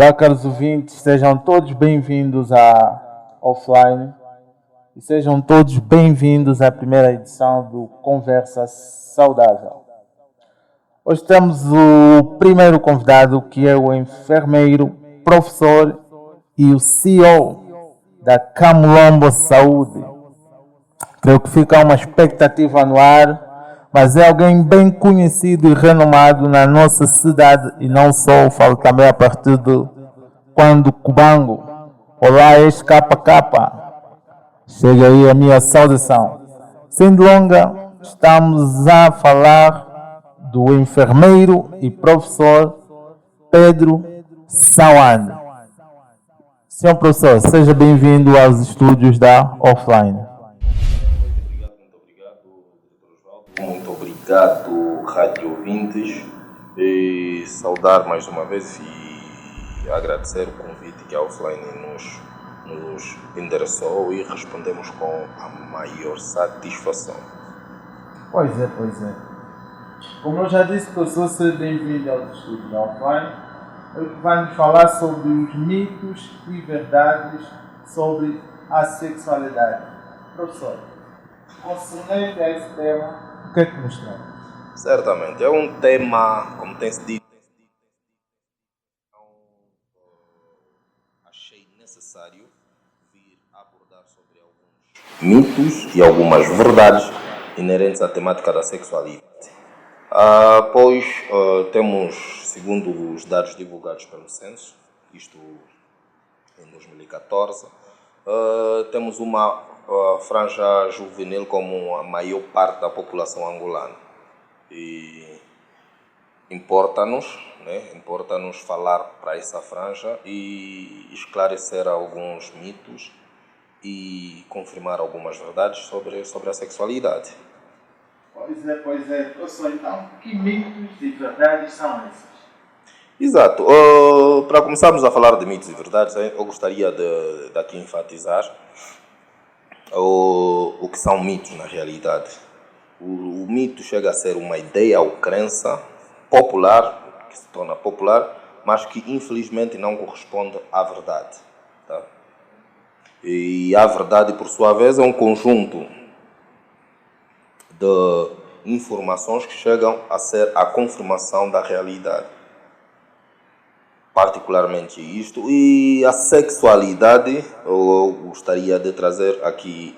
Olá, caros ouvintes, sejam todos bem-vindos à Offline e sejam todos bem-vindos à primeira edição do Conversa Saudável. Hoje temos o primeiro convidado, que é o enfermeiro, professor e o CEO da Camulombo Saúde. Creio que fica uma expectativa no ar, mas é alguém bem conhecido e renomado na nossa cidade e não só, falo também a partir de quando Cubango. Olá, ex-KK. Chega aí a minha saudação. Sem delonga, estamos a falar do enfermeiro e professor Pedro Sawand. Senhor professor, seja bem-vindo aos estúdios da Offline. Muito obrigado, rádio ouvintes, e saudar mais uma vez e agradecer o convite que a Offline nos endereçou e respondemos com a maior satisfação. Pois é. Como eu já disse, professor, seja bem-vindo aos estúdios da Offline. Ele vai nos falar sobre os mitos e verdades sobre a sexualidade. Professor, concernente a esse tema, o que é que nos traz? Certamente, é um tema, como tem-se dito, achei necessário vir abordar sobre alguns mitos e algumas verdades inerentes à temática da sexualidade. Pois temos, segundo os dados divulgados pelo Censo, isto em 2014, temos uma franja juvenil como a maior parte da população angolana. E importa-nos falar para essa franja e esclarecer alguns mitos e confirmar algumas verdades sobre a sexualidade. Pois é. Professor, então, que mitos e verdades são esses? Exato. Para começarmos a falar de mitos e verdades, eu gostaria de aqui enfatizar o que são mitos na realidade. O mito chega a ser uma ideia ou crença popular, que se torna popular, mas que infelizmente não corresponde à verdade. Tá? E a verdade, por sua vez, é um conjunto de informações que chegam a ser a confirmação da realidade. Particularmente isto. E a sexualidade, eu gostaria de trazer aqui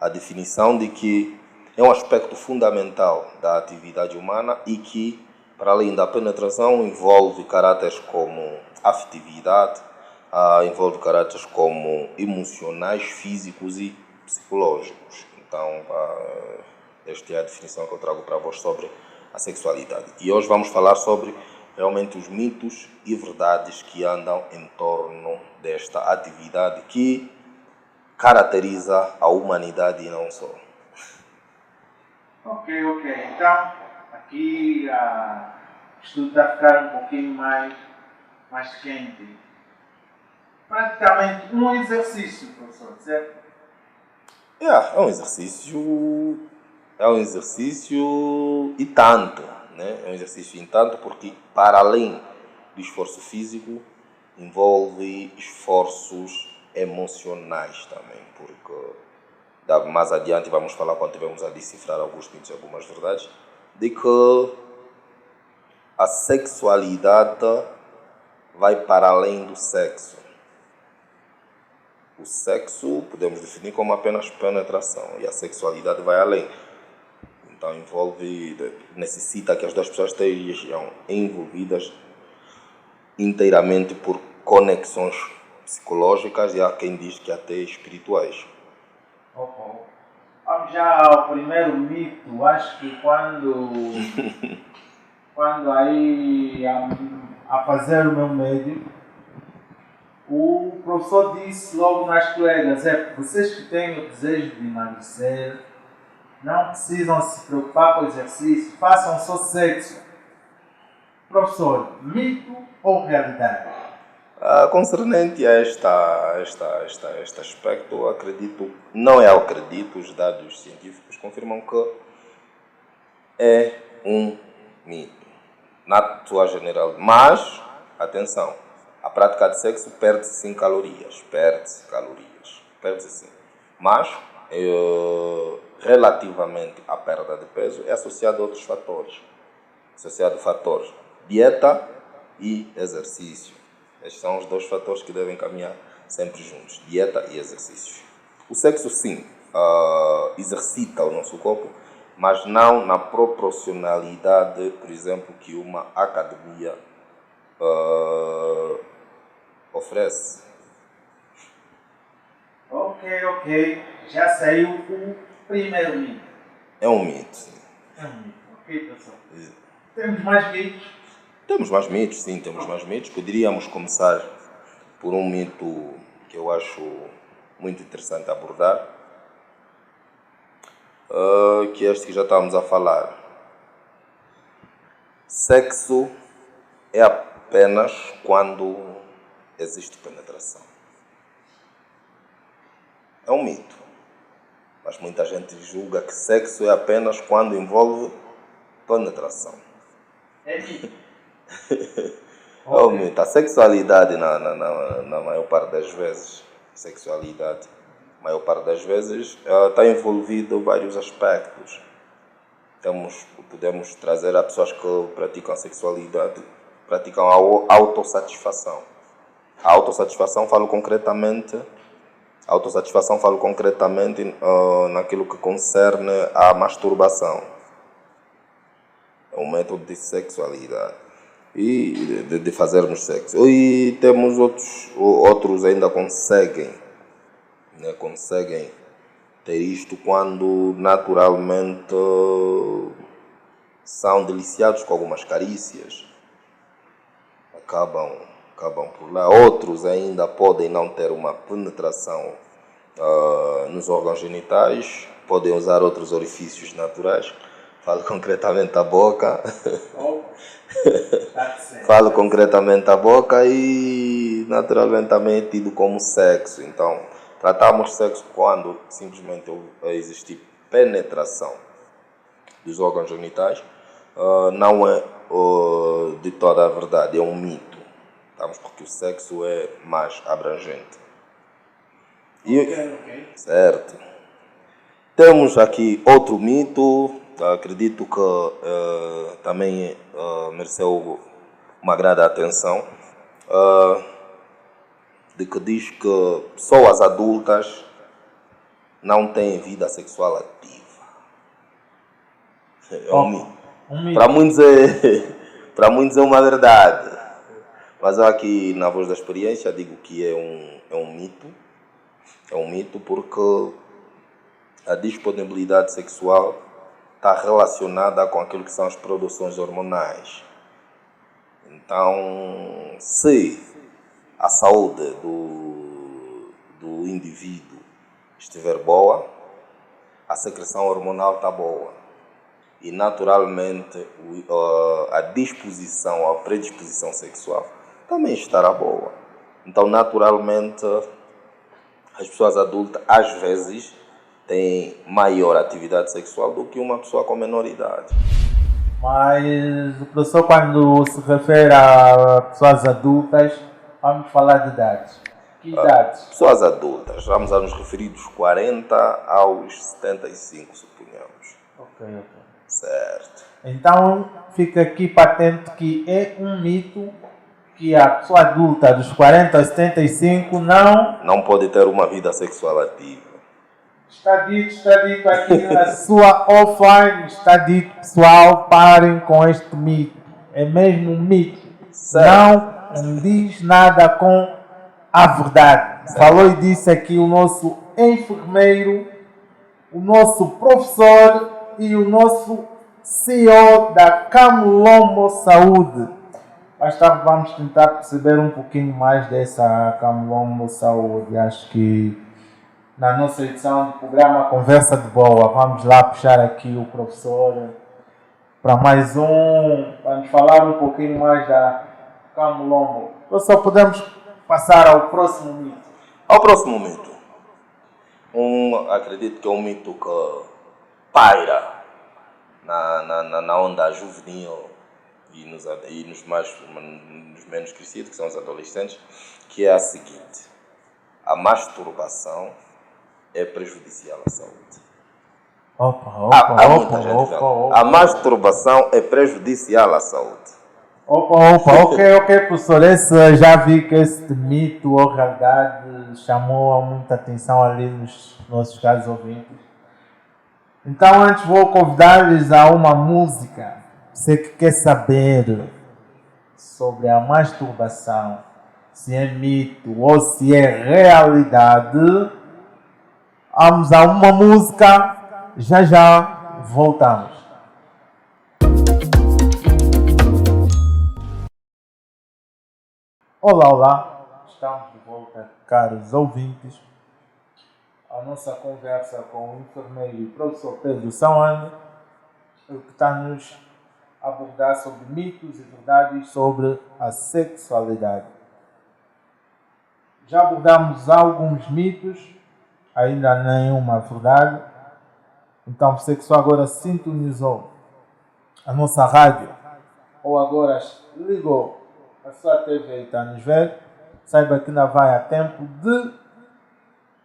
a definição de que é um aspecto fundamental da atividade humana e que, para além da penetração, envolve caráteres como afetividade, envolve caráteres como emocionais, físicos e psicológicos. Então, esta é a definição que eu trago para vós sobre a sexualidade. E hoje vamos falar sobre realmente os mitos e verdades que andam em torno desta atividade que caracteriza a humanidade e não só. Ok. Então, aqui o estudo está a ficar um pouquinho mais quente. Praticamente um exercício, professor, certo? É um exercício e tanto, né? É um exercício e tanto porque, para além do esforço físico, envolve esforços emocionais também, porque mais adiante vamos falar, quando tivermos a decifrar alguns mitos e algumas verdades, de que a sexualidade vai para além do sexo. O sexo podemos definir como apenas penetração e a sexualidade vai além. Então necessita que as duas pessoas estejam envolvidas inteiramente por conexões psicológicas e há quem diz que até espirituais. Vamos já ao primeiro mito. Acho que quando aí a fazer o meu médio, o professor disse logo nas colegas: vocês que têm o desejo de emagrecer, não precisam se preocupar com o exercício, façam só sexo. Professor, mito ou realidade? Concernente a este aspecto, eu acredito, os dados científicos confirmam que é um mito, na sua generalidade, mas atenção, a prática de sexo perde-se sim calorias, perde-se sim. Mas, relativamente à perda de peso, é associado a outros fatores. Dieta e exercício. Estes são os dois fatores que devem caminhar sempre juntos, dieta e exercício. O sexo sim, exercita o nosso corpo, mas não na proporcionalidade, por exemplo, que uma academia oferece. Ok. Já saiu o primeiro mito. É um mito, sim. É um mito. Ok, pessoal. Temos mais mitos? Temos mais mitos, sim, temos mais mitos. Poderíamos começar por um mito que eu acho muito interessante abordar, que é este que já estávamos a falar. Sexo é apenas quando existe penetração. É um mito, mas muita gente julga que sexo é apenas quando envolve penetração. É mito. É um mito. A sexualidade, na maior parte das vezes, está envolvido em vários aspectos. Podemos trazer a pessoas que praticam a sexualidade, praticam a autossatisfação. A autossatisfação falo concretamente naquilo que concerne à masturbação. É um método de sexualidade e de fazermos sexo. E temos outros ainda conseguem ter isto quando naturalmente são deliciados com algumas carícias. Acabam por lá. Outros ainda podem não ter uma penetração nos órgãos genitais, podem usar outros orifícios naturais. Falo concretamente a boca. Falo concretamente a boca e naturalmente também é tido como sexo. Então, tratamos sexo quando simplesmente existe penetração dos órgãos genitais. Não é de toda a verdade, é um mito. Porque o sexo é mais abrangente. Certo. Temos aqui outro mito, acredito que também mereceu uma grande atenção, de que diz que pessoas adultas não têm vida sexual ativa. É um mito. Para muitos é uma verdade. Mas eu aqui, na voz da experiência, digo que é um mito. É um mito porque a disponibilidade sexual está relacionada com aquilo que são as produções hormonais. Então, se a saúde do indivíduo estiver boa, a secreção hormonal está boa. E, naturalmente, a predisposição sexual também estará boa. Então, naturalmente, as pessoas adultas, às vezes, têm maior atividade sexual do que uma pessoa com menor idade. Mas o professor, quando se refere a pessoas adultas, vamos falar de idades. Que idades? Pessoas adultas, vamos a nos referir dos 40 aos 75, suponhamos. Ok. Certo. Então, fica aqui patente que é um mito que a pessoa adulta dos 40 a 75 não pode ter uma vida sexual ativa. Está dito aqui na sua offline, está dito, pessoal, parem com este mito. É mesmo um mito. Certo. Não diz nada com a verdade. Certo. Falou e disse aqui o nosso enfermeiro, o nosso professor e o nosso CEO da Camulombo Saúde. Mais tarde vamos tentar perceber um pouquinho mais dessa Camulombo Saúde. Acho que na nossa edição do programa Conversa de Boa, vamos lá puxar aqui o professor para mais vamos falar um pouquinho mais da Camulombo. Professor, podemos passar ao próximo mito? Ao próximo mito. Acredito que é um mito que paira na onda juvenil nos menos crescidos, que são os adolescentes, que é a seguinte: a masturbação é prejudicial à saúde. Há muita gente vendo. A masturbação é prejudicial à saúde. Ok, professor. Já vi que esse mito ou realidade chamou muita atenção ali nos nossos caros ouvintes. Então, antes vou convidar-lhes a uma música. Você que quer saber sobre a masturbação, se é mito ou se é realidade, vamos a uma música. Já voltamos. Olá, estamos de volta, caros ouvintes. A nossa conversa com o enfermeiro e professor Pedro Sawane, que está nos a abordar sobre mitos e verdades sobre a sexualidade. Já abordamos alguns mitos, ainda nenhuma verdade. Então, você que só agora sintonizou a nossa rádio ou agora ligou a sua TV e está nos ver, saiba que ainda vai a tempo de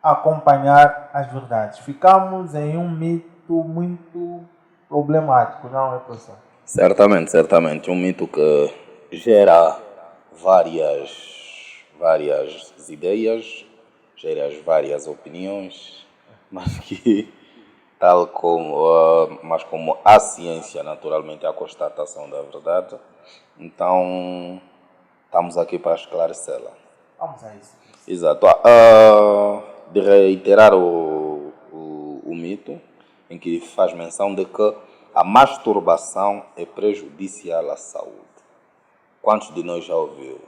acompanhar as verdades. Ficamos em um mito muito problemático, não é, professor? Certamente. Um mito que gera várias ideias, gera várias opiniões, mas que, mas como a ciência naturalmente é a constatação da verdade, então estamos aqui para esclarecê-la. Vamos a isso. Exato. De reiterar o mito, em que faz menção de que a masturbação é prejudicial à saúde. Quantos de nós já ouviu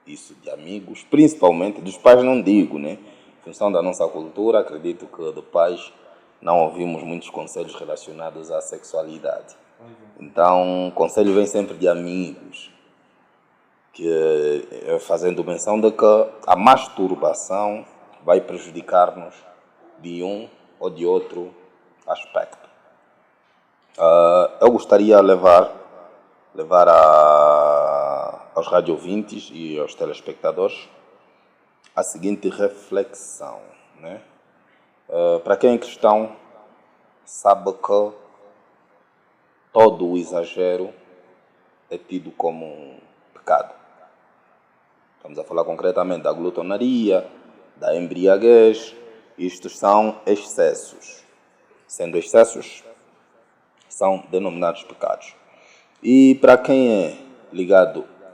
isso de amigos? Principalmente dos pais, não digo, né? Em função da nossa cultura, acredito que de pais não ouvimos muitos conselhos relacionados à sexualidade. Então, o conselho vem sempre de amigos, que fazendo menção de que a masturbação vai prejudicar-nos de um ou de outro aspecto. Eu gostaria de levar aos radiovintes e aos telespectadores a seguinte reflexão, né? Para quem é cristão, sabe que todo o exagero é tido como um pecado. Estamos a falar concretamente da glutonaria, da embriaguez. Estes são excessos. Sendo excessos, são denominados pecados. E para quem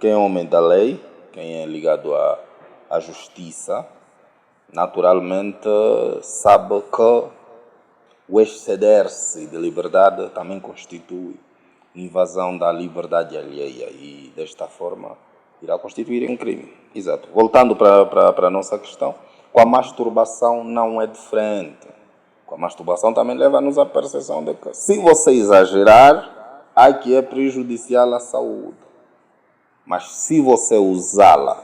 é homem da lei, quem é ligado à justiça, naturalmente sabe que o exceder-se de liberdade também constitui invasão da liberdade alheia e, desta forma, irá constituir um crime. Exato. Voltando para a nossa questão, com a masturbação não é diferente. Com a masturbação também leva-nos à percepção de que, se você exagerar, que é prejudicial à saúde. Mas se você usá-la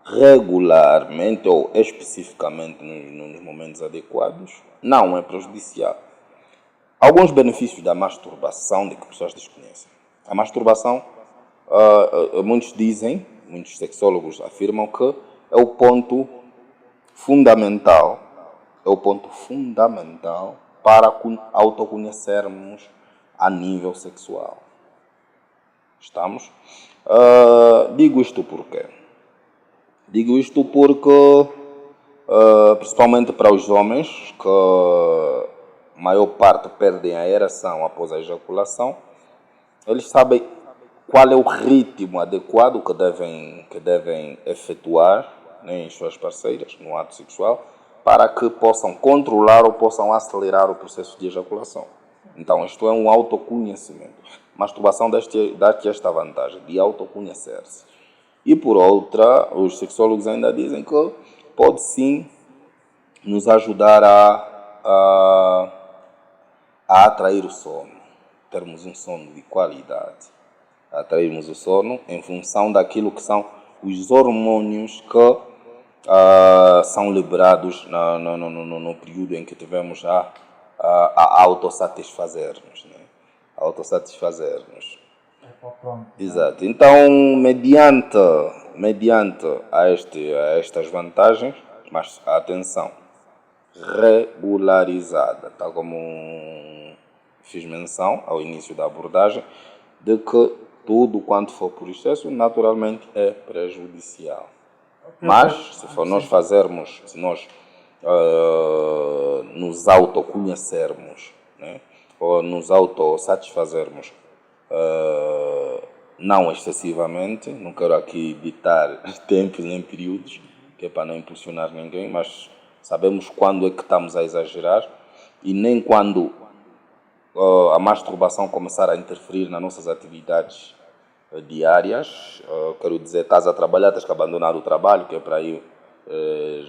regularmente ou especificamente nos momentos adequados, não é prejudicial. Alguns benefícios da masturbação de que pessoas desconhecem. A masturbação, muitos sexólogos afirmam que é o ponto fundamental para autoconhecermos a nível sexual. Estamos? Digo isto por quê? Digo isto porque, principalmente para os homens, que a maior parte perdem a ereção após a ejaculação, eles sabem qual é o ritmo adequado que devem efetuar, né, em suas parceiras, no ato sexual, para que possam controlar ou possam acelerar o processo de ejaculação. Então, isto é um autoconhecimento. Masturbação dá-te esta vantagem de autoconhecer-se. E por outra, os sexólogos ainda dizem que pode sim nos ajudar a atrair o sono, termos um sono de qualidade, atrairmos o sono em função daquilo que são os hormônios que são liberados no período em que tivemos a autossatisfazer-nos, né? Autossatisfazer-nos. Pronto. Exato. Então, mediante a estas vantagens, mas atenção, regularizada, tal como fiz menção ao início da abordagem, de que tudo quanto for por excesso, naturalmente é prejudicial. Mas, se for nós fazermos, se nós nos autoconhecermos, né, ou nos autossatisfazermos, não excessivamente, não quero aqui ditar tempos nem períodos, que é para não impulsionar ninguém, mas sabemos quando é que estamos a exagerar e nem quando a masturbação começar a interferir nas nossas atividades diárias. Quero dizer, estás a trabalhar, tens que abandonar o trabalho, que é para ir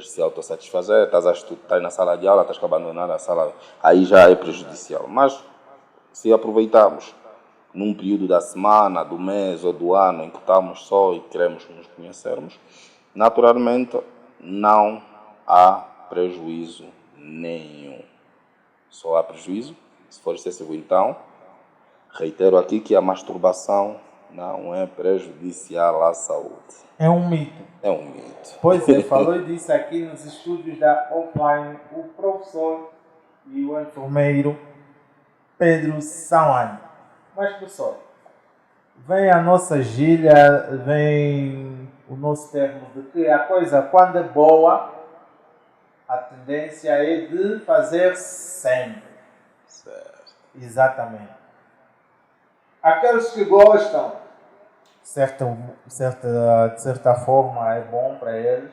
se autossatisfazer, estás na sala de aula, tens que abandonar a sala, aí já é prejudicial. Mas se aproveitarmos num período da semana, do mês ou do ano em que estamos só e queremos nos conhecermos, naturalmente não há prejuízo nenhum. Só há prejuízo se for excessivo. Então, reitero aqui que a masturbação não é prejudicial à saúde. É um mito. É um mito. Pois é, falou disso aqui nos estúdios da Offline o professor e o enfermeiro Pedro Sawan. Mas, professor, vem a nossa gíria, vem o nosso termo de que a coisa, quando é boa, a tendência é de fazer sempre. Certo. Exatamente. Aqueles que gostam, de certa forma, é bom para eles.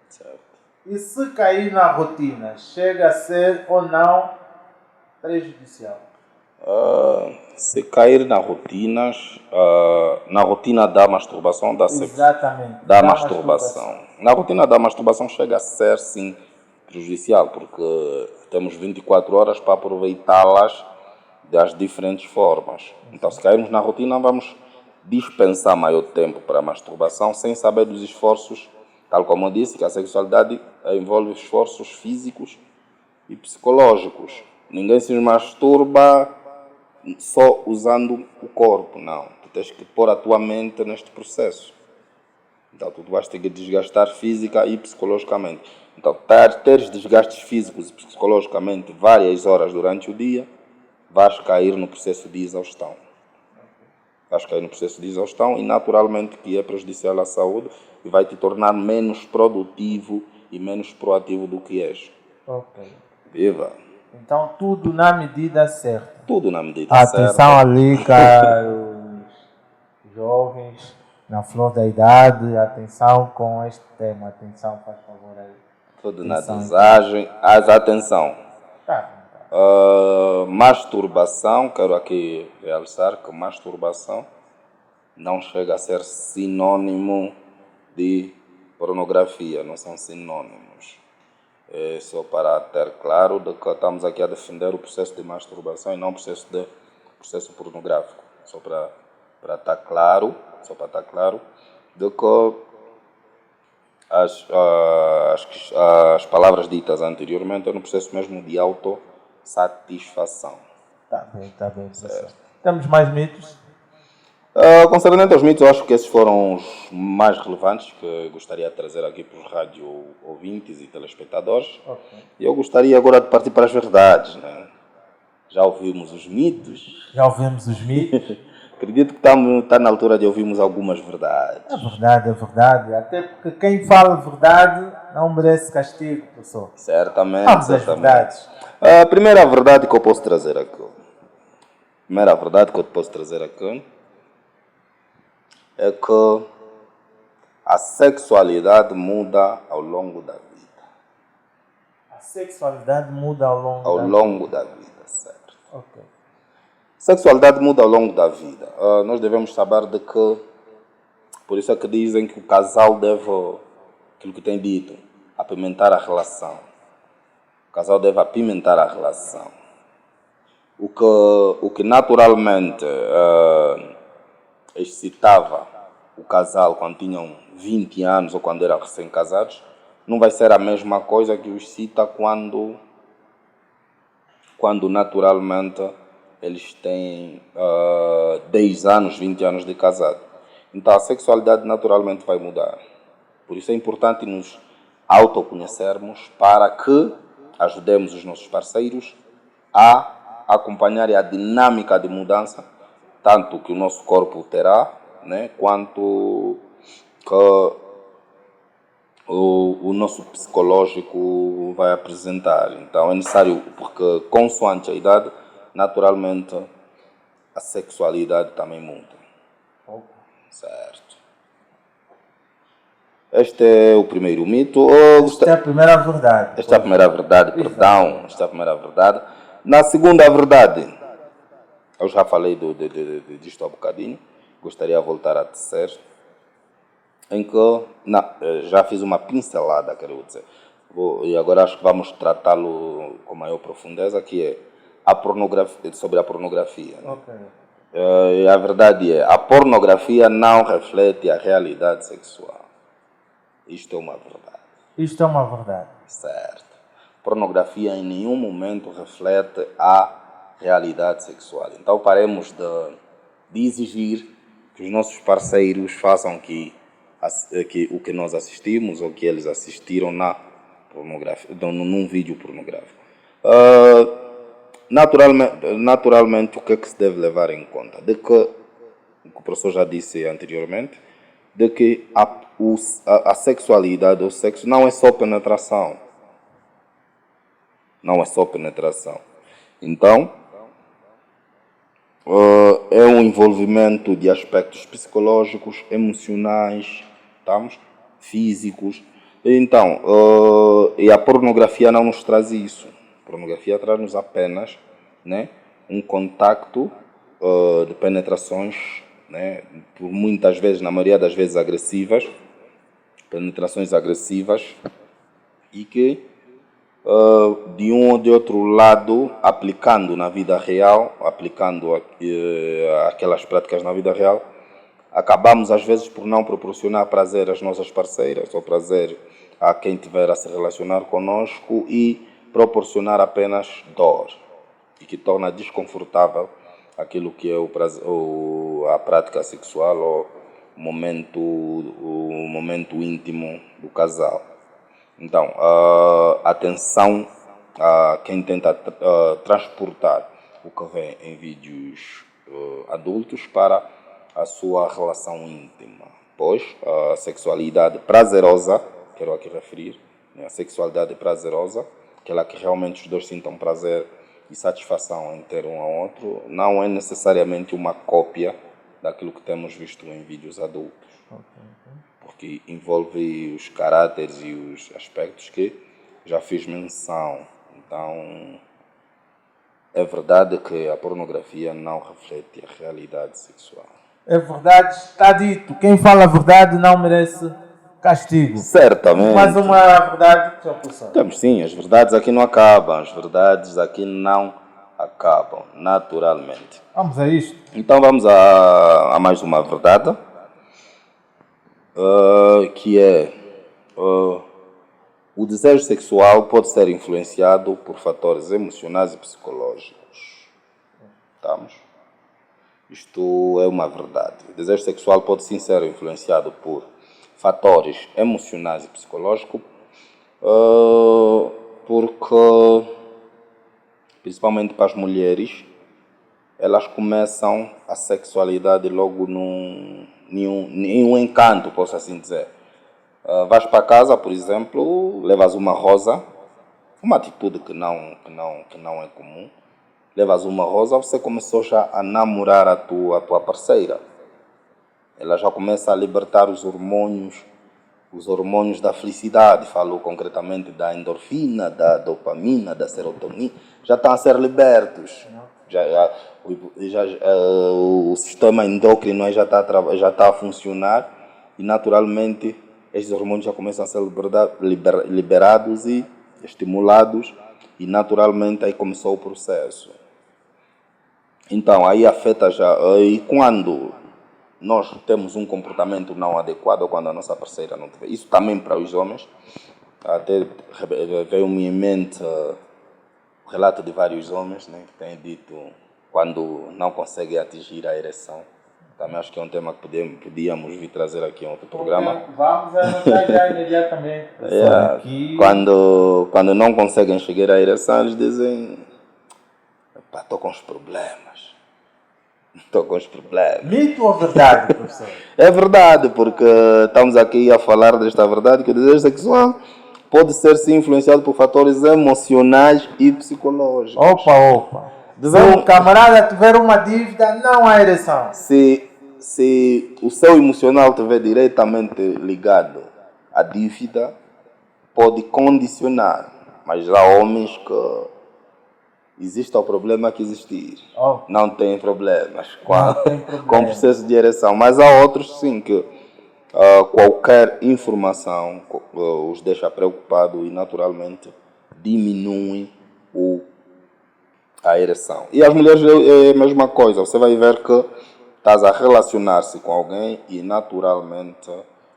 Certo. E se cair na rotina, chega a ser ou não prejudicial? Se cair na rotina da masturbação, Exatamente. da masturbação. Na rotina da masturbação chega a ser, sim, prejudicial, porque temos 24 horas para aproveitá-las das diferentes formas. Então, se cairmos na rotina, vamos dispensar maior tempo para a masturbação sem saber dos esforços, tal como eu disse, que a sexualidade envolve esforços físicos e psicológicos. Ninguém se masturba só usando o corpo, não. Tu tens que pôr a tua mente neste processo. Então, tu vais ter que desgastar física e psicologicamente. Então, teres desgastes físicos e psicologicamente várias horas durante o dia, vais cair no processo de exaustão. Vais cair no processo de exaustão e, naturalmente, que é prejudicial à saúde e vai te tornar menos produtivo e menos proativo do que és. Ok. Viva! Então, tudo na medida certa. Tudo na medida certa. Atenção ali, caros jovens, na flor da idade, atenção com este tema. Atenção, faz favor aí. Tudo na dosagem. Atenção. Tá. Masturbação, quero aqui realçar que masturbação não chega a ser sinônimo de pornografia, não são sinônimos. É só para ter claro de que estamos aqui a defender o processo de masturbação e não o processo pornográfico. Só para estar claro, de que as palavras ditas anteriormente é no processo mesmo de autossatisfação. Tá bem. Certo. Temos mais mitos? Concernente aos mitos, eu acho que esses foram os mais relevantes que gostaria de trazer aqui para os rádio ouvintes e telespectadores. Okay. E eu gostaria agora de partir para as verdades. Né? Já ouvimos os mitos. Acredito que está na altura de ouvirmos algumas verdades. É verdade. Até porque quem fala verdade não merece castigo, professor. Certamente. Vamos às verdades. A primeira verdade que eu posso trazer aqui é que a sexualidade muda ao longo da vida. A sexualidade muda ao longo da vida, certo. Ok. Sexualidade muda ao longo da vida. Nós devemos saber de que, por isso é que dizem que o casal deve, aquilo que tem dito, apimentar a relação. O casal deve apimentar a relação. O que naturalmente excitava o casal quando tinham 20 anos ou quando eram recém-casados, não vai ser a mesma coisa que o excita quando naturalmente eles têm 10 anos, 20 anos de casado. Então a sexualidade naturalmente vai mudar. Por isso é importante nos autoconhecermos para que ajudemos os nossos parceiros a acompanhar a dinâmica de mudança, tanto que o nosso corpo terá, né, quanto que o nosso psicológico vai apresentar. Então é necessário, porque consoante a idade, naturalmente a sexualidade também muda. Certo. Este é o primeiro mito. Esta é a primeira verdade. Esta é a primeira verdade, perdão. Esta é a primeira verdade. Na segunda verdade, eu já falei disto há bocadinho, gostaria de voltar a tecer, em que já fiz uma pincelada, quero dizer. E agora acho que vamos tratá-lo com maior profundeza, que é sobre a pornografia. Né? Okay. A verdade é, a pornografia não reflete a realidade sexual. Isto é uma verdade. Isto é uma verdade. Certo. Pornografia em nenhum momento reflete a realidade sexual. Então paremos de exigir que os nossos parceiros façam que o que nós assistimos ou que eles assistiram na pornografia, num vídeo pornográfico. Naturalmente, o que é que se deve levar em conta? De que, o que o professor já disse anteriormente, de que a sexualidade, o sexo, não é só penetração. Não é só penetração. Então, é um envolvimento de aspectos psicológicos, emocionais, físicos. Então, e a pornografia não nos traz isso. A pornografia traz-nos apenas, né, um contacto de penetrações, né, por muitas vezes, na maioria das vezes agressivas, penetrações agressivas, e que de um ou de outro lado, aplicando na vida real, aplicando aquelas práticas na vida real, acabamos às vezes por não proporcionar prazer às nossas parceiras ou prazer a quem tiver a se relacionar conosco e proporcionar apenas dor, e que torna desconfortável aquilo que é a prática sexual ou o momento íntimo do casal. Então, atenção a quem tenta transportar o que vê em vídeos adultos para a sua relação íntima. Pois a sexualidade prazerosa, quero aqui referir, né, a sexualidade prazerosa, aquela que realmente os dois sintam prazer e satisfação em ter um ao outro, não é necessariamente uma cópia daquilo que temos visto em vídeos adultos. Porque envolve os caráteres e os aspectos que já fiz menção. Então, é verdade que a pornografia não reflete a realidade sexual. É verdade, está dito. Quem fala a verdade não merece castigo. Certamente. Mas uma verdade, já professor. Temos sim, as verdades aqui não acabam. As verdades aqui não acabam, naturalmente. Vamos a isto. Então vamos a mais uma verdade. Que é o desejo sexual pode ser influenciado por fatores emocionais e psicológicos. Estamos? Isto é uma verdade. O desejo sexual pode sim ser influenciado por fatores emocionais e psicológicos, porque, principalmente para as mulheres, elas começam a sexualidade logo em um encanto, posso assim dizer. Vais para casa, por exemplo, levas uma rosa, uma atitude que não é comum. Levas uma rosa, você começou já a namorar a tua parceira. Ela já começa a libertar os hormônios da felicidade. Falo concretamente da endorfina, da dopamina, da serotonina. Já estão a ser libertos. O sistema endócrino já está a funcionar e naturalmente estes hormônios já começam a ser liberados e estimulados e naturalmente aí começou o processo. Então aí afeta já, e quando nós temos um comportamento não adequado, ou quando a nossa parceira não tiver, isso também para os homens, até veio-me em mente o relato de vários homens, né, que têm dito quando não conseguem atingir a ereção. Também acho que é um tema que podíamos vir trazer aqui em outro programa. Vamos anotar já imediatamente. Aqui... Quando não conseguem chegar à ereção, eles dizem: estou com os problemas. Estou com os problemas. Mito ou verdade, professor? É verdade, porque estamos aqui a falar desta verdade, que o desejo sexual pode ser sim influenciado por fatores emocionais e psicológicos. Opa. Se o camarada tiver uma dívida, não há ereção. Se o seu emocional estiver diretamente ligado à dívida, pode condicionar. Mas há homens que existe o problema que existir. Não tem problemas com o processo de ereção. Mas há outros sim que qualquer informação os deixa preocupados e naturalmente diminui a ereção. E as mulheres é a mesma coisa. Você vai ver que estás a relacionar-se com alguém e naturalmente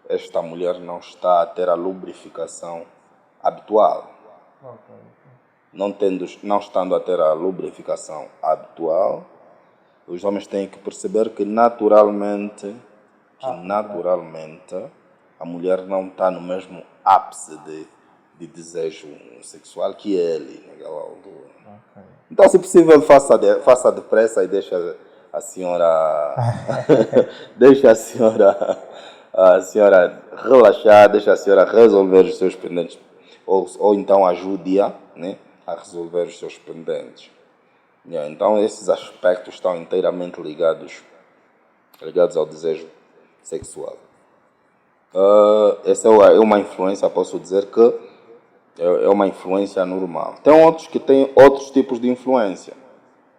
esta mulher não está a ter a lubrificação habitual. Não estando a ter a lubrificação habitual, os homens têm que perceber que naturalmente a mulher não está no mesmo ápice de desejo sexual que ele naquela altura. Então, se possível, faça depressa e deixa a senhora relaxar, deixa a senhora resolver os seus pendentes, ou então ajude-a, né, a resolver os seus pendentes. Então, esses aspectos estão inteiramente ligados ao desejo sexual. Essa é uma influência, posso dizer que é uma influência normal. Tem outros que têm outros tipos de influência.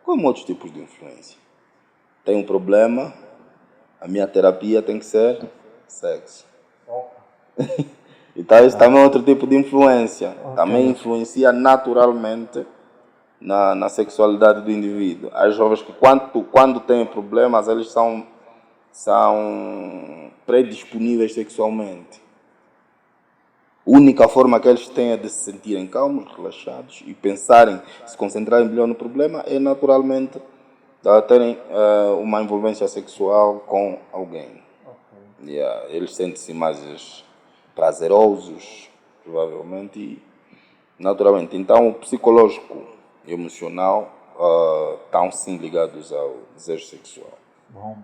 Como outros tipos de influência? Tem um problema, a minha terapia tem que ser sexo. Então, isso também é outro tipo de influência. Também influencia naturalmente na sexualidade do indivíduo. As jovens que quando têm problemas, eles são predisponíveis sexualmente. A única forma que eles têm de se sentirem calmos, relaxados e pensarem, se concentrarem melhor no problema é naturalmente terem uma envolvência sexual com alguém. Eles sentem-se mais prazerosos, provavelmente, e naturalmente. Então, o psicológico e o emocional estão sim ligados ao desejo sexual. Bom.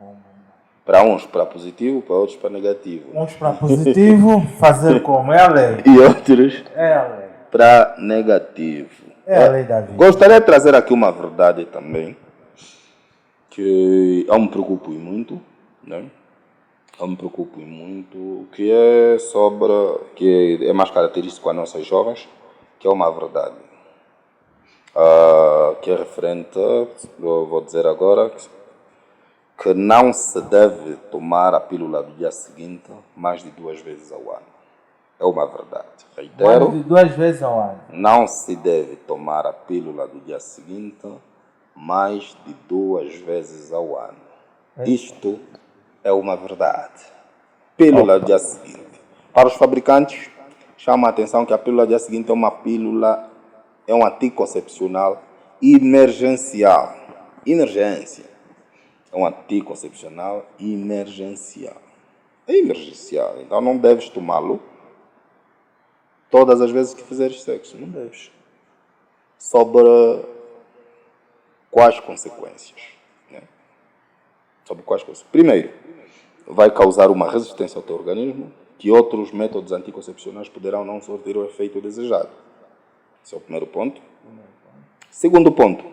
Para uns para positivo, para outros para negativo. Uns para positivo, fazer como? É a lei. E outros é a lei. Para negativo. É a lei da vida. Gostaria de trazer aqui uma verdade também, que eu me preocupo muito, né? Que é que é mais característico a nossas jovens, que é uma verdade. Que é referente, vou dizer agora, que não se deve tomar a pílula do dia seguinte mais de 2 vezes ao ano. É uma verdade. Reitero. Mais de 2 vezes ao ano. Não se deve tomar a pílula do dia seguinte mais de 2 vezes ao ano. Isto é uma verdade. Pílula do dia seguinte. Para os fabricantes, chama a atenção que a pílula do dia seguinte é um anticoncepcional emergencial. Emergência. É um anticoncepcional emergencial. É emergencial. Então não deves tomá-lo todas as vezes que fizeres sexo. Não deves. Sobre quais consequências? Né? Sobre quais consequências? Primeiro, vai causar uma resistência ao teu organismo que outros métodos anticoncepcionais poderão não surtir o efeito desejado. Esse é o primeiro ponto. Segundo ponto,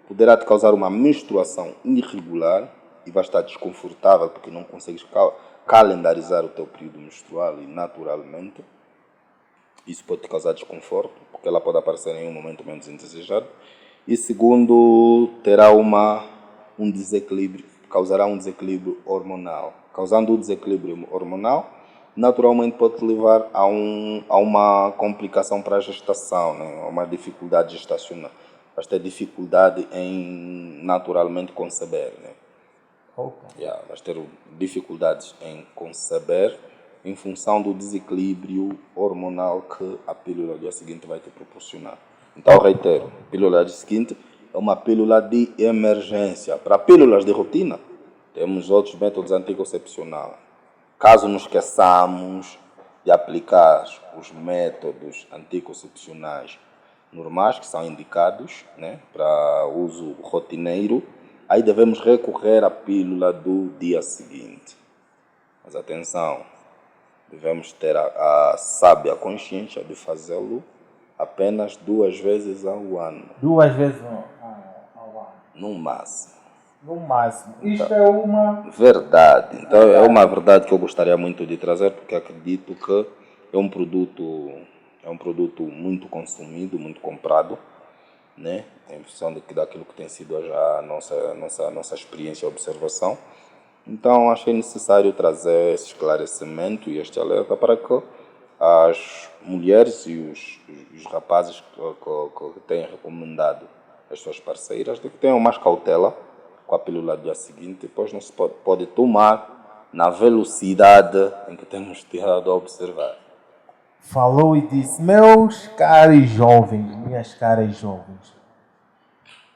poderá te causar uma menstruação irregular e vai estar desconfortável porque não consegues calendarizar o teu período menstrual e naturalmente isso pode te causar desconforto porque ela pode aparecer em um momento menos indesejado. E segundo, causará um desequilíbrio hormonal. Causando o desequilíbrio hormonal, naturalmente pode te levar a uma complicação para a gestação, né? A uma dificuldade gestacional. Vais ter dificuldade em naturalmente conceber, né? Vais ter dificuldades em conceber em função do desequilíbrio hormonal que a pílula do dia seguinte vai te proporcionar. Então, reitero, pílula do dia seguinte é uma pílula de emergência. Para pílulas de rotina, temos outros métodos anticoncepcionais. Caso nos esqueçamos de aplicar os métodos anticoncepcionais normais, que são indicados, né, para uso rotineiro, aí devemos recorrer à pílula do dia seguinte. Mas atenção, devemos ter a sábia consciência de fazê-lo apenas 2 vezes ao ano. 2 vezes ao ano. No máximo. No máximo. Isto é uma verdade. Então é uma verdade que eu gostaria muito de trazer, porque acredito que é um produto muito consumido, muito comprado, né? Em função daquilo que tem sido já a nossa experiência e observação. Então achei necessário trazer esse esclarecimento e este alerta para que as mulheres e os rapazes que têm recomendado as suas parceiras de que tenham mais cautela com a pílula do dia seguinte, depois não se pode tomar na velocidade em que temos estado a observar. Falou e disse, meus caros jovens, minhas caras jovens,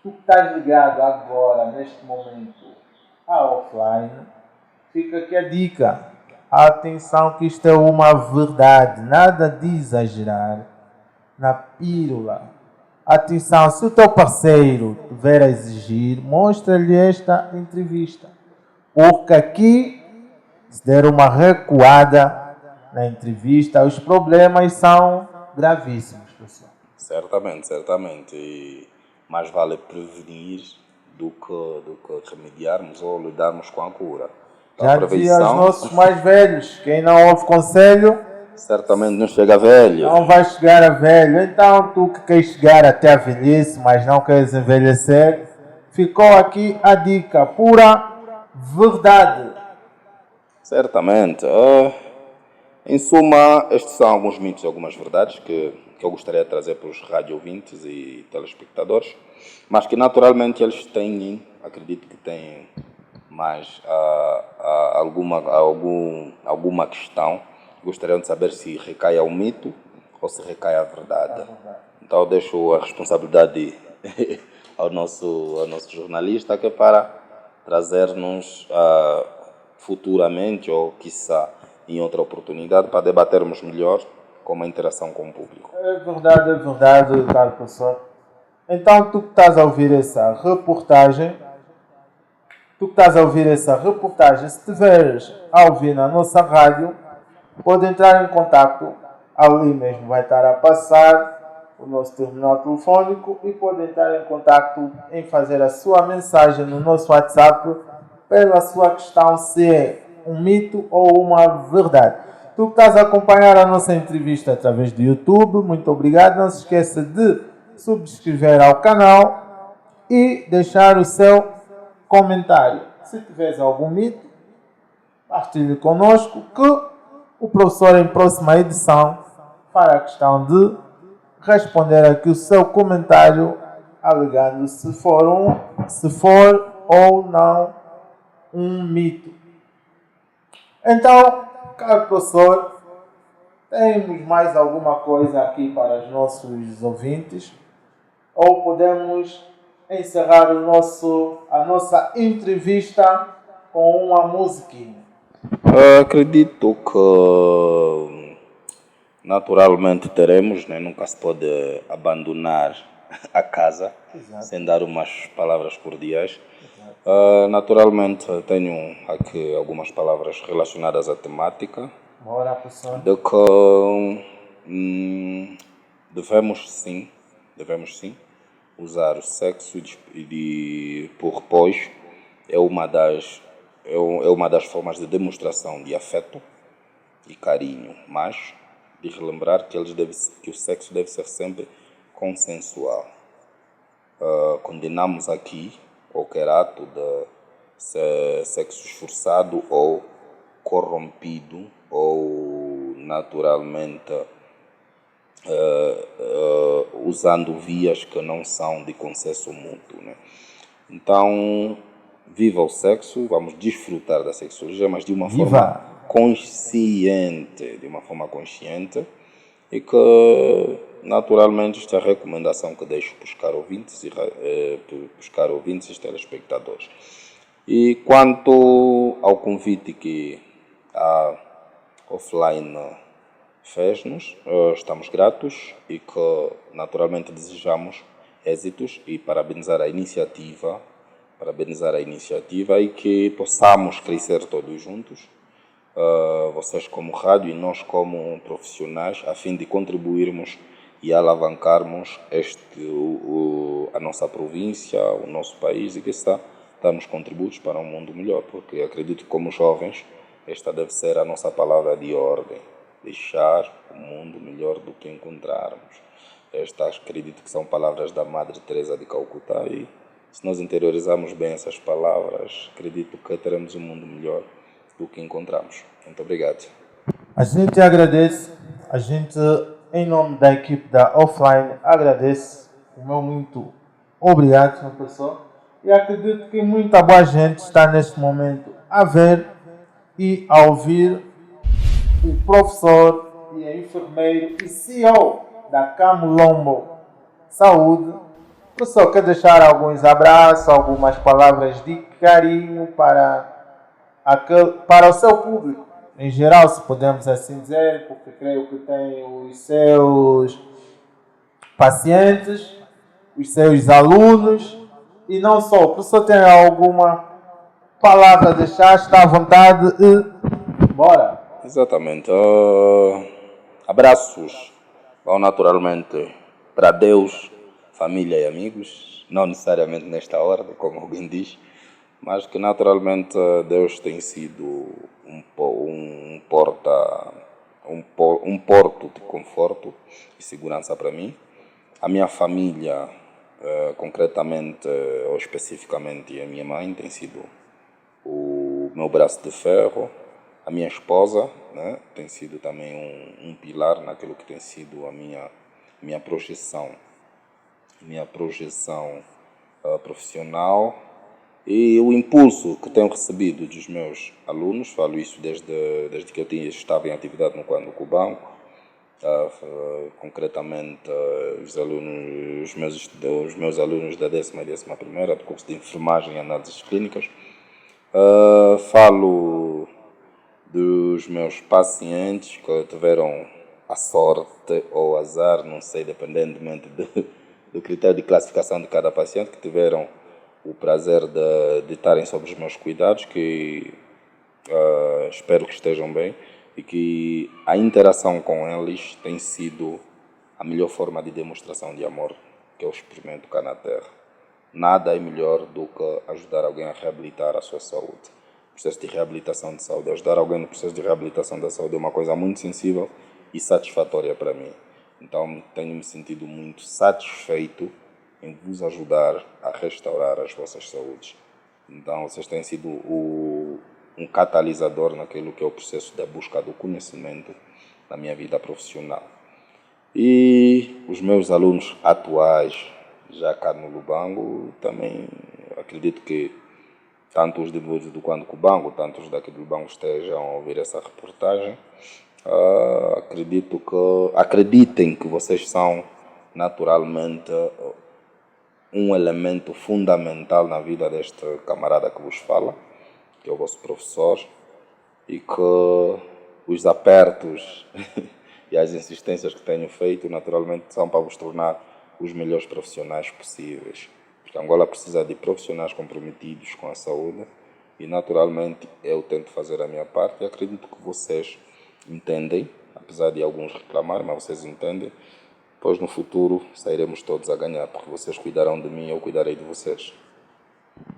tu que estás ligado agora, neste momento, a offline, fica aqui a dica. Atenção que isto é uma verdade, nada de exagerar na pílula. Atenção, se o teu parceiro tiver a exigir, mostra-lhe esta entrevista. Porque aqui, se der uma recuada na entrevista, os problemas são gravíssimos, pessoal. Certamente. E mais vale prevenir do que remediarmos ou lidarmos com a cura. Então, já dizia os nossos mais velhos, quem não ouve conselho, certamente não chega velho. Não vai chegar a velho. Então, tu que queres chegar até a velhice, mas não queres envelhecer, ficou aqui a dica, pura verdade. Certamente. Em suma, estes são alguns mitos e algumas verdades que eu gostaria de trazer para os rádio ouvintes e telespectadores, mas que naturalmente eles têm, acredito que têm mais alguma questão. Gostariam de saber se recai ao mito ou se recai à verdade. Então eu deixo a responsabilidade ao nosso jornalista, que é para trazer-nos futuramente, ou quiçá em outra oportunidade, para debatermos melhor com uma interação com o público. É verdade, caro professor. Então tu que estás a ouvir essa reportagem, se estiveres a ouvir na nossa rádio, pode entrar em contato, ali mesmo vai estar a passar o nosso terminal telefónico e pode entrar em contato em fazer a sua mensagem no nosso WhatsApp pela sua questão se é um mito ou uma verdade. Tu que estás a acompanhar a nossa entrevista através do YouTube, muito obrigado. Não se esqueça de subscrever ao canal e deixar o seu comentário. Se tiveres algum mito, partilhe conosco que o professor, em próxima edição, fará questão de responder aqui o seu comentário, alegando se for ou não um mito. Então, caro professor, temos mais alguma coisa aqui para os nossos ouvintes? Ou podemos encerrar a nossa entrevista com uma musiquinha? Acredito que naturalmente teremos, né? Nunca se pode abandonar a casa. Exato. Sem dar umas palavras cordiais. Naturalmente tenho aqui algumas palavras relacionadas à temática. Bora, professor. De que devemos sim usar o sexo por pois é uma das formas de demonstração de afeto e carinho, mas de relembrar que o sexo deve ser sempre consensual. Condenamos aqui qualquer ato de sexo esforçado ou corrompido ou naturalmente usando vias que não são de consenso mútuo, né? Então, viva o sexo, vamos desfrutar da sexologia, mas de uma forma consciente, e que naturalmente, esta é a recomendação que deixo para os caros ouvintes e telespectadores. E quanto ao convite que a Offline fez-nos, estamos gratos e que naturalmente desejamos êxitos e parabenizar a iniciativa e que possamos crescer todos juntos, vocês como rádio e nós como profissionais, a fim de contribuirmos e alavancarmos a nossa província, o nosso país e que está darmos contributos para um mundo melhor, porque acredito que como jovens esta deve ser a nossa palavra de ordem, deixar o mundo melhor do que encontrarmos. Estas acredito que são palavras da Madre Teresa de Calcutá e se nós interiorizarmos bem essas palavras, acredito que teremos um mundo melhor do que encontramos. Muito obrigado. A gente agradece, em nome da equipe da Offline, agradece o meu muito obrigado, senhor professor. E acredito que muita boa gente está neste momento a ver e a ouvir o professor e a enfermeiro e CEO da Camulombo Saúde. O professor quer deixar alguns abraços, algumas palavras de carinho para o seu público. Em geral, se podemos assim dizer, porque creio que tem os seus pacientes, os seus alunos, e não só. O professor tem alguma palavra a deixar, está à vontade e bora. Exatamente. Abraços vão naturalmente para Deus, família e amigos, não necessariamente nesta ordem, como alguém diz, mas que naturalmente Deus tem sido um porto de conforto e segurança para mim. A minha família, concretamente ou especificamente a minha mãe, tem sido o meu braço de ferro. A minha esposa, né, tem sido também um pilar naquilo que tem sido a minha projeção profissional e o impulso que tenho recebido dos meus alunos. Falo isso desde que eu estava em atividade no Cubanco. Concretamente os meus alunos da 10ª e 11ª do curso de enfermagem e análises clínicas. Falo dos meus pacientes que tiveram a sorte ou azar, não sei, dependentemente do critério de classificação de cada paciente, que tiveram o prazer de estarem sob os meus cuidados, que espero que estejam bem e que a interação com eles tem sido a melhor forma de demonstração de amor que eu experimento cá na Terra. Nada é melhor do que ajudar alguém a reabilitar a sua saúde. O processo de reabilitação de saúde, ajudar alguém no processo de reabilitação da saúde é uma coisa muito sensível e satisfatória para mim. Então, tenho me sentido muito satisfeito em vos ajudar a restaurar as vossas saúdes. Então, vocês têm sido um catalisador naquilo que é o processo da busca do conhecimento na minha vida profissional. E os meus alunos atuais, já cá no Lubango, também acredito que tanto os desenvolvedores do Cubango, tanto os daqui do Lubango estejam a ouvir essa reportagem. Acreditem que vocês são naturalmente um elemento fundamental na vida deste camarada que vos fala, que é o vosso professor, e que os apertos e as insistências que tenho feito naturalmente são para vos tornar os melhores profissionais possíveis. Porque Angola precisa de profissionais comprometidos com a saúde e naturalmente eu tento fazer a minha parte e acredito que vocês entendem, apesar de alguns reclamarem, mas vocês entendem, pois no futuro sairemos todos a ganhar, porque vocês cuidarão de mim e eu cuidarei de vocês.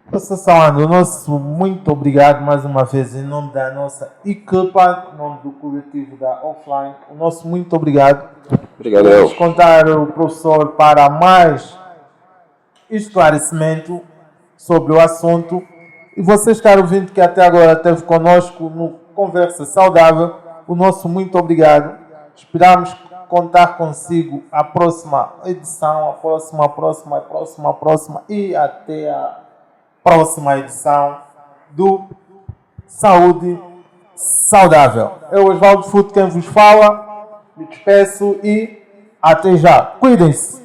Professor Sawando, nosso muito obrigado mais uma vez em nome da nossa equipa, em nome do coletivo da Offline. O nosso muito obrigado. Obrigado. Vamos contar o professor para mais esclarecimento sobre o assunto. E vocês, caro ouvinte, que até agora esteve conosco no Conversa Saudável, o nosso muito obrigado. Esperamos contar consigo a próxima edição, a próxima e até a próxima edição do Saúde Saudável. Eu, Osvaldo Futo, quem vos fala, me despeço e Até já. Cuidem-se.